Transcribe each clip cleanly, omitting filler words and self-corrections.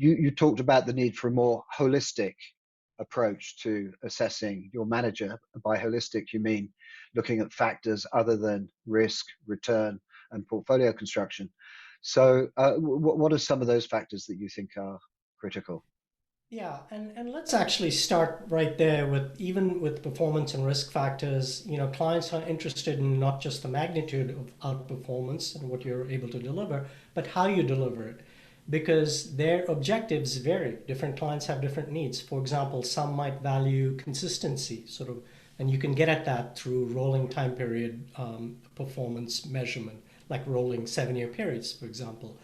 you talked about the need for a more holistic approach to assessing your manager. By holistic, you mean looking at factors other than risk, return, and portfolio construction. So, what are some of those factors that you think are critical? Yeah, and let's actually start right there with even with performance and risk factors. Clients are interested in not just the magnitude of outperformance and what you're able to deliver, but how you deliver it, because their objectives vary. Different clients have different needs. For example, some might value consistency, sort of, and you can get at that through rolling time period performance measurement, like rolling 7-year periods, for example.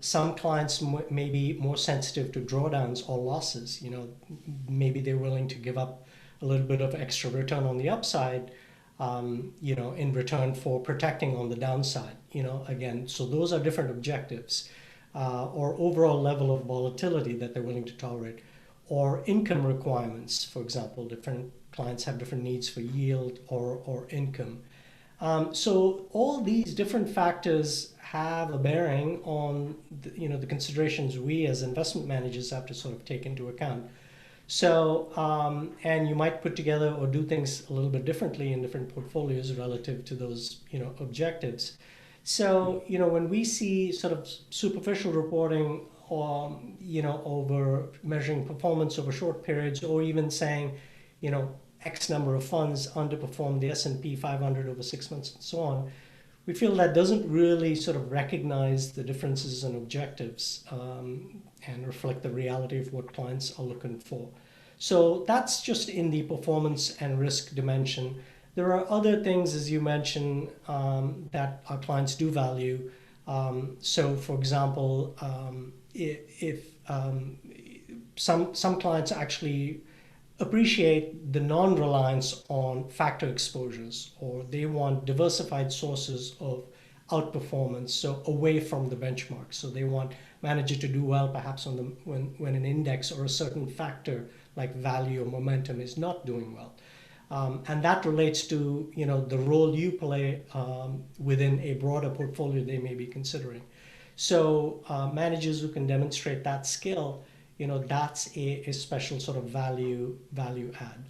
Some clients may be more sensitive to drawdowns or losses. Maybe they're willing to give up a little bit of extra return on the upside, in return for protecting on the downside. Again, so those are different objectives, or overall level of volatility that they're willing to tolerate, or income requirements. For example, different clients have different needs for yield or income. So all these different factors have a bearing on the considerations we as investment managers have to sort of take into account. So and you might put together or do things a little bit differently in different portfolios relative to those objectives. So when we see sort of superficial reporting or over measuring performance over short periods, or even saying you know X number of funds underperformed the S&P 500 over 6 months and so on, we feel that doesn't really sort of recognize the differences in objectives, and reflect the reality of what clients are looking for. So that's just in the performance and risk dimension. There are other things, as you mentioned, that our clients do value. So, for example, if some clients actually appreciate the non-reliance on factor exposures, or they want diversified sources of outperformance, so away from the benchmark. So they want manager to do well perhaps on the when an index or a certain factor like value or momentum is not doing well. And that relates to the role you play within a broader portfolio they may be considering. So managers who can demonstrate that skill, that's a special sort of value add.